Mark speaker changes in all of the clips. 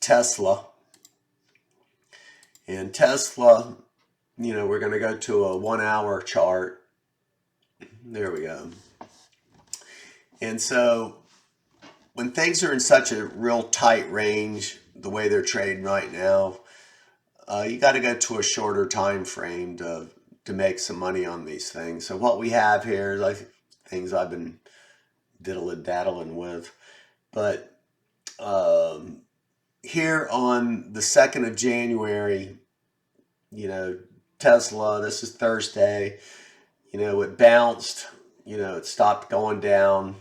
Speaker 1: Tesla. And Tesla, you know, we're going to go to a 1 hour chart. There we go. And so when things are in such a real tight range, the way they're trading right now, you got to go to a shorter time frame to make some money on these things. So what we have here is like things I've been diddle-daddling with. But here on the 2nd of January, you know, Tesla, this is Thursday, you know, it bounced, you know, it stopped going down.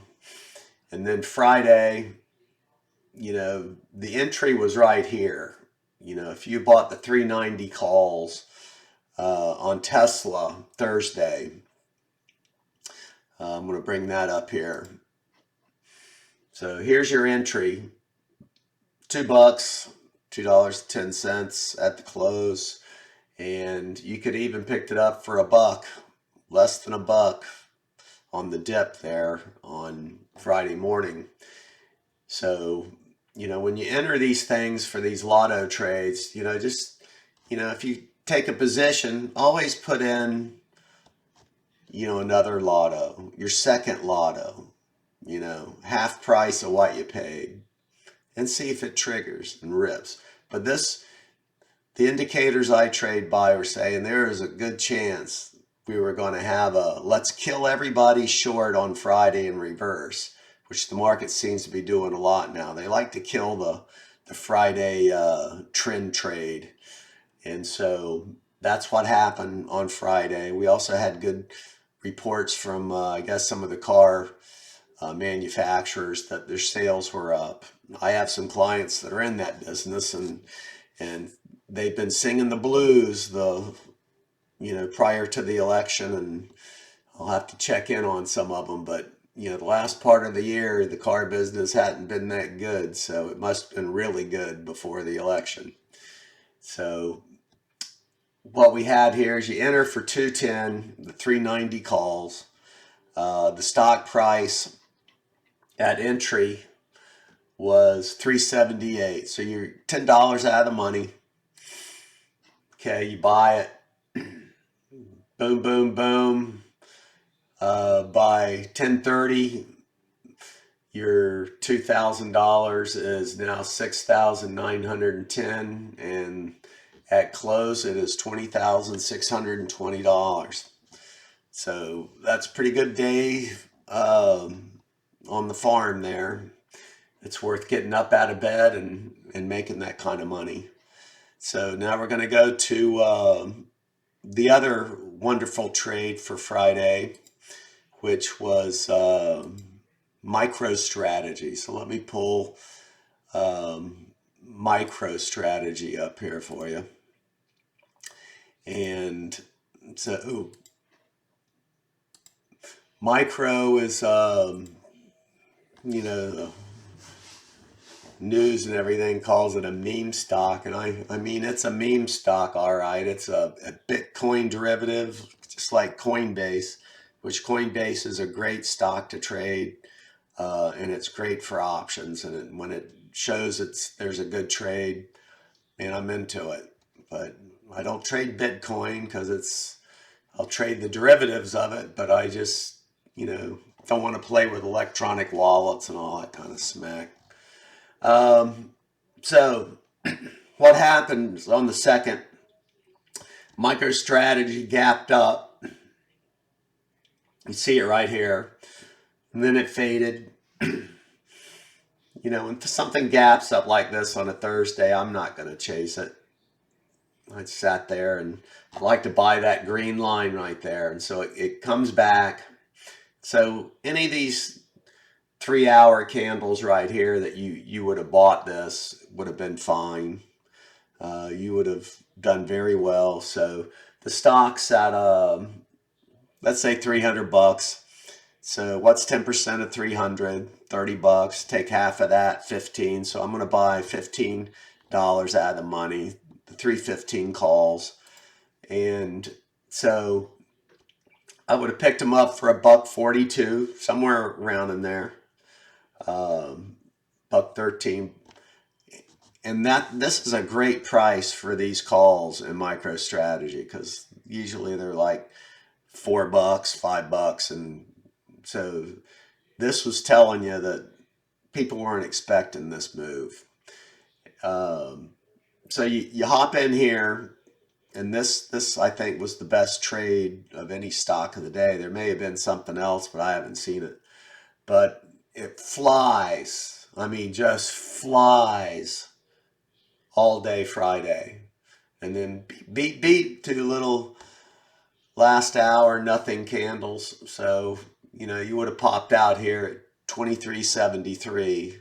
Speaker 1: And then Friday, you know, the entry was right here. You know, if you bought the 390 calls on Tesla Thursday, I'm going to bring that up here. So here's your entry, $2, $2.10 at the close. And you could even picked it up for $1, less than $1 on the dip there on Friday morning. So, you know, when you enter these things for these lotto trades, you know, just, you know, if you take a position, always put in, you know, another lotto, your second lotto, you know, half price of what you paid, and see if it triggers and rips. But this, the indicators I trade by were saying there is a good chance we were going to have a let's kill everybody short on Friday in reverse, which the market seems to be doing a lot now. They like to kill the Friday trend trade. And so that's what happened on Friday. We also had good reports from, I guess, some of the car manufacturers that their sales were up. I have some clients that are in that business, and they've been singing the blues prior to the election, and I'll have to check in on some of them. But you know, the last part of the year, the car business hadn't been that good, so it must have been really good before the election. So what we had here is you enter for 210, the 390 calls. The stock price at entry was 378. So you're $10 out of the money. Okay, you buy it. Boom, boom, boom. By 10:30, your $2,000 is now $6,910, and at close it is $20,620. So that's a pretty good day on the farm there. It's worth getting up out of bed and making that kind of money. So now we're going to go to the other wonderful trade for Friday, which was MicroStrategy. So let me pull MicroStrategy up here for you. And so Micro is, you know, news and everything calls it a meme stock, and I mean it's a meme stock, all right. It's a Bitcoin derivative, just like Coinbase, which Coinbase is a great stock to trade, and it's great for options. And when it shows there's a good trade, man, I'm into it. But I don't trade Bitcoin because I'll trade the derivatives of it, but I just, you know, don't want to play with electronic wallets and all that kind of smack. So what happens on the 2nd, MicroStrategy gapped up. You see it right here. And then it faded. You know, when something gaps up like this on a Thursday, I'm not going to chase it. I sat there, and I like to buy that green line right there. And so it comes back. So any of these 3-hour candles right here that you would have bought this would have been fine. You would have done very well. So the stock's at let's say $300. So what's 10% of 300? $30. Take half of that, 15. So I'm going to buy $15 out of the money, the 315 calls. And so I would have picked them up for $1.42, somewhere around in there. $1.13. and this is a great price for these calls in MicroStrategy, because usually they're like $4, $5, and so this was telling you that people weren't expecting this move. So you hop in here, and this I think was the best trade of any stock of the day. There may have been something else, but I haven't seen it. But it flies. I mean, just flies all day Friday, and then beat to little last hour nothing candles. So you would have popped out here at 23.73.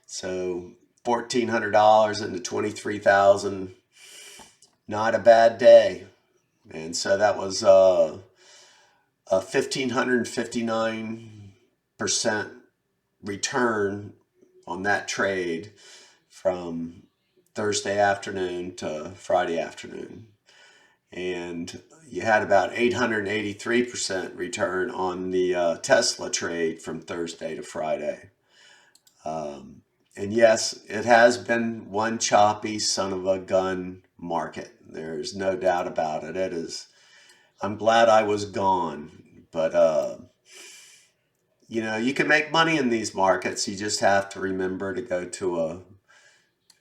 Speaker 1: So $1,400 into 23,000. Not a bad day. And so that was a 1,559% return on that trade from Thursday afternoon to Friday afternoon. And you had about 883% return on the Tesla trade from Thursday to Friday. And yes, it has been one choppy son of a gun market. There's no doubt about it. It is. I'm glad I was gone, but you can make money in these markets. You just have to remember to go to a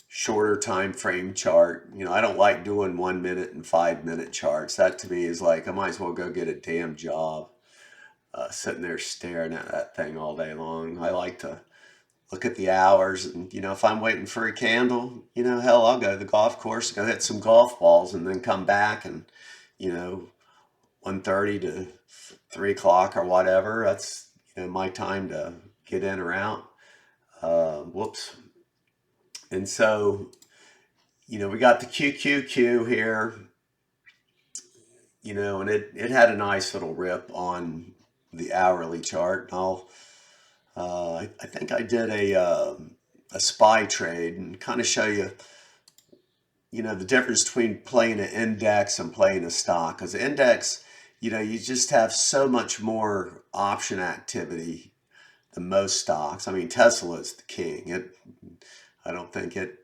Speaker 1: shorter time frame chart. I don't like doing 1 minute and 5 minute charts. That to me is like, I might as well go get a damn job, sitting there staring at that thing all day long. I like to look at the hours, and if I'm waiting for a candle, hell, I'll go to the golf course, go hit some golf balls, and then come back, and 1:30 to 3 o'clock or whatever. That's my time to get in or out. Whoops. And so we got the QQQ here, and it had a nice little rip on the hourly chart. And I think I did a SPY trade and kind of show you, the difference between playing an index and playing a stock. Because the index, you just have so much more option activity than most stocks. I mean, Tesla is the king. I don't think it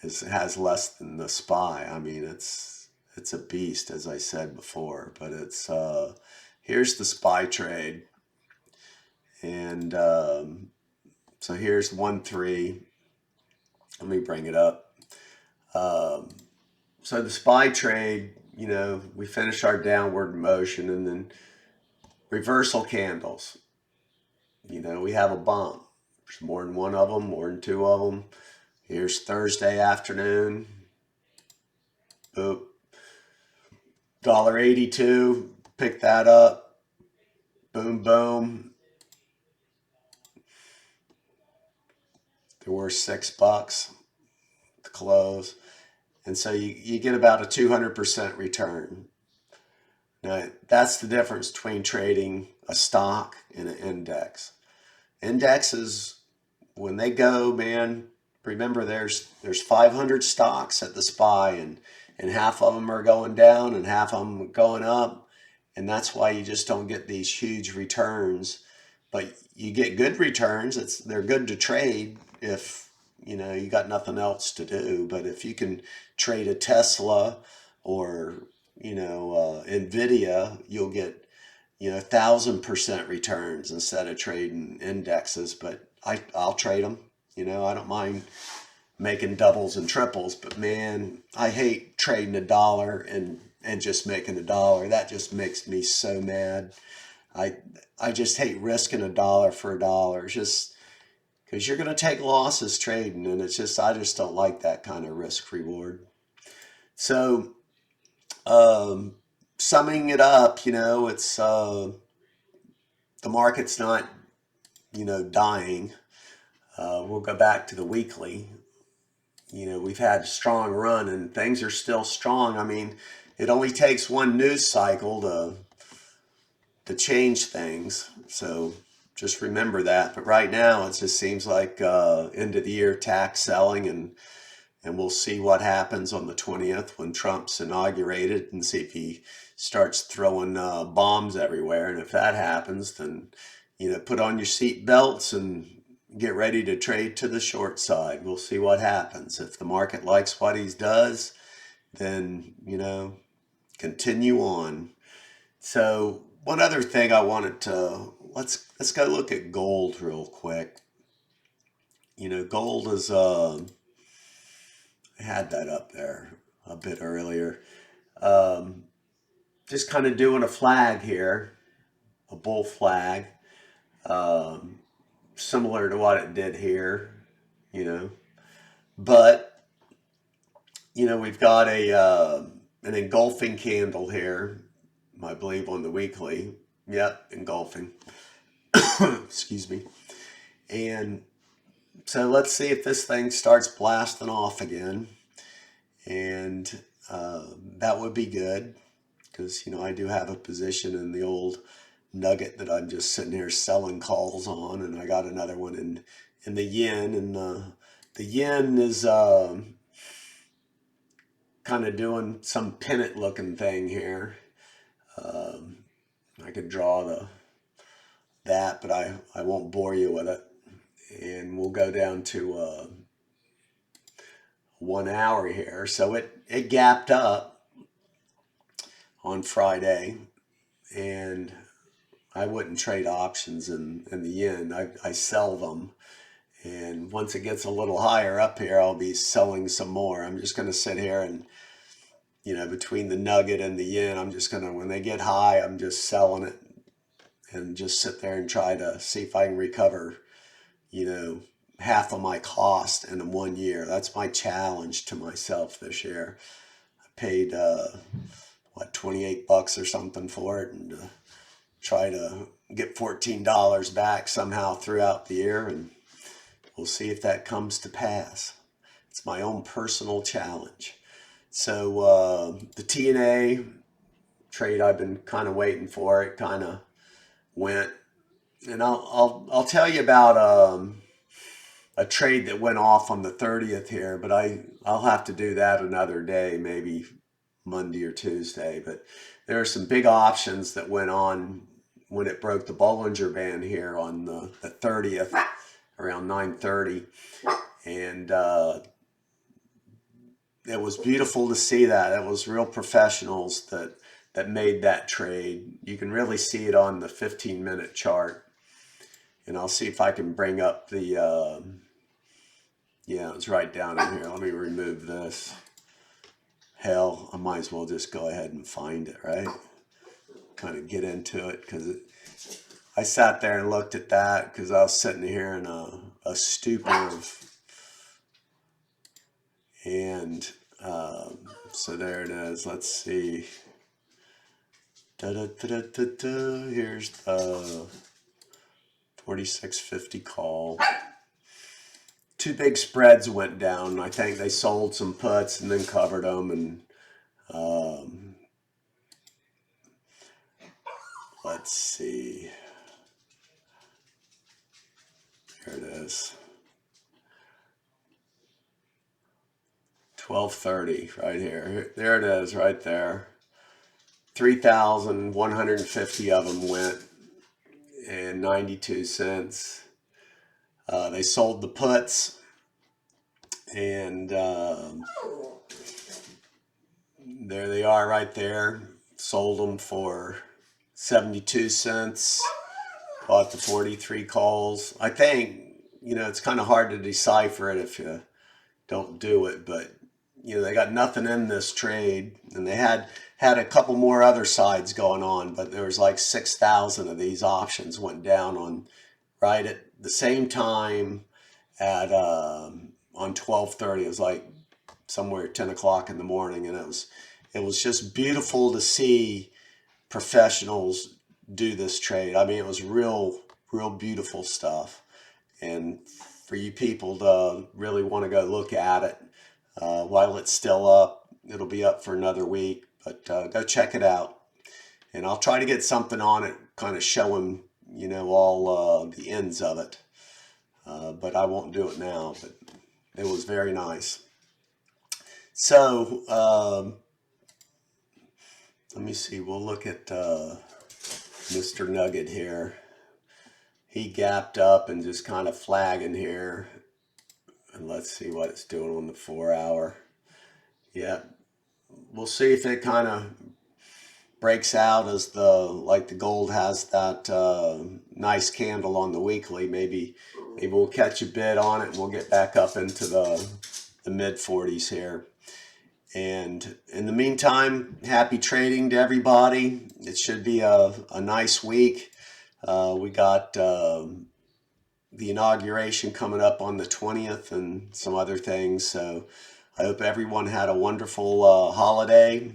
Speaker 1: has less than the SPY. I mean, it's a beast, as I said before. But it's here's the SPY trade. And so here's 1-3. Let me bring it up. So the SPY trade, we finish our downward motion, and then reversal candles. We have a bump. There's more than one of them, more than two of them. Here's Thursday afternoon. Boop. $1.82. Pick that up. Boom, boom. There were $6 to close. And so you get about a 200% return. Now, that's the difference between trading a stock and an index. Indexes, when they go, man, remember there's 500 stocks at the SPY, and half of them are going down and half of them are going up. And that's why you just don't get these huge returns. But you get good returns. They're good to trade if you got nothing else to do. But if you can trade a Tesla or Nvidia, you'll get 1,000% returns instead of trading indexes. But I'll trade them. I don't mind making doubles and triples, but man, I hate trading a dollar and just making a dollar. That just makes me so mad. I just hate risking a dollar for a dollar, just because you're going to take losses trading, and I just don't like that kind of risk reward. So summing it up, it's the market's not dying. We'll go back to the weekly. We've had a strong run, and things are still strong. I mean, it only takes one news cycle to change things. So just remember that. But right now, it just seems like end of the year tax selling, and we'll see what happens on the 20th when Trump's inaugurated, and see if he starts throwing bombs everywhere. And if that happens, then put on your seat belts and get ready to trade to the short side. We'll see what happens. If the market likes what he does, then, you know, continue on. So one other thing I wanted to, let's go look at gold real quick. You know, gold is, I had that up there a bit earlier. Just kind of doing a flag here, a bull flag, similar to what it did here, you know. But, you know, we've got an engulfing candle here, I believe on the weekly. Yep, engulfing. Excuse me. And so let's see if this thing starts blasting off again. And that would be good because, you know, I do have a position in the old NUGT that I'm just sitting here selling calls on. And I got another one in the yen. And the yen is kind of doing some pennant looking thing here. I could draw that, but I won't bore you with it. And we'll go down to 1 hour here. So it gapped up on Friday, and I wouldn't trade options in the yen. I sell them. And once it gets a little higher up here, I'll be selling some more. I'm just going to sit here and, you know, between the NUGT and the yen, I'm just going to, when they get high, I'm just selling it and just sit there and try to see if I can recover, you know, half of my cost in 1 year. That's my challenge to myself this year. I paid, what, 28 bucks or something for it, and try to get $14 back somehow throughout the year, and we'll see if that comes to pass. It's my own personal challenge. So the TNA trade, I've been kind of waiting for. It kind of went, and I'll tell you about a trade that went off on the 30th here, but I'll have to do that another day, maybe Monday or Tuesday. But there are some big options that went on when it broke the Bollinger Band here on the 30th around 9:30, and it was beautiful to see that. It was real professionals that made that trade. You can really see it on the 15-minute chart. And I'll see if I can bring up the, yeah, it's right down in here. Let me remove this. Hell, I might as well just go ahead and find it, right? Kind of get into it, because I sat there and looked at that because I was sitting here in a stupor of, and so there it is. Let's see. Here's the 46.50 call. Two big spreads went down. I think they sold some puts and then covered them. And let's see. Here it is. 12:30 right here. There it is right there. 3,150 of them went, and 92 cents. They sold the puts, and there they are right there. Sold them for 72 cents. Bought the 43 calls. I think, you know, it's kind of hard to decipher it if you don't do it, but, you know, they got nothing in this trade, and they had a couple more other sides going on, but there was like 6,000 of these options went down on right at the same time at on 12:30. It was like somewhere 10 o'clock in the morning, and it was just beautiful to see professionals do this trade. I mean, it was real beautiful stuff, and for you people to really want to go look at it while it's still up. It'll be up for another week, but go check it out, and I'll try to get something on it, kind of showing, you know, all the ends of it, but I won't do it now. But it was very nice. So let me see. We'll look at Mr. NUGT here. he gapped up and just kind of flagging here. And let's see what it's doing on the 4 hour. Yeah, we'll see if it kind of breaks out as the gold has that nice candle on the weekly. Maybe we'll catch a bid on it and we'll get back up into the mid 40s here. And in the meantime, happy trading to everybody. It should be a nice week. We got the inauguration coming up on the 20th and some other things. So I hope everyone had a wonderful holiday.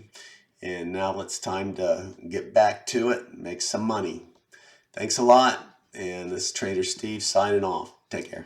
Speaker 1: And now it's time to get back to it and make some money. Thanks a lot. And this is Trader Steve signing off. Take care.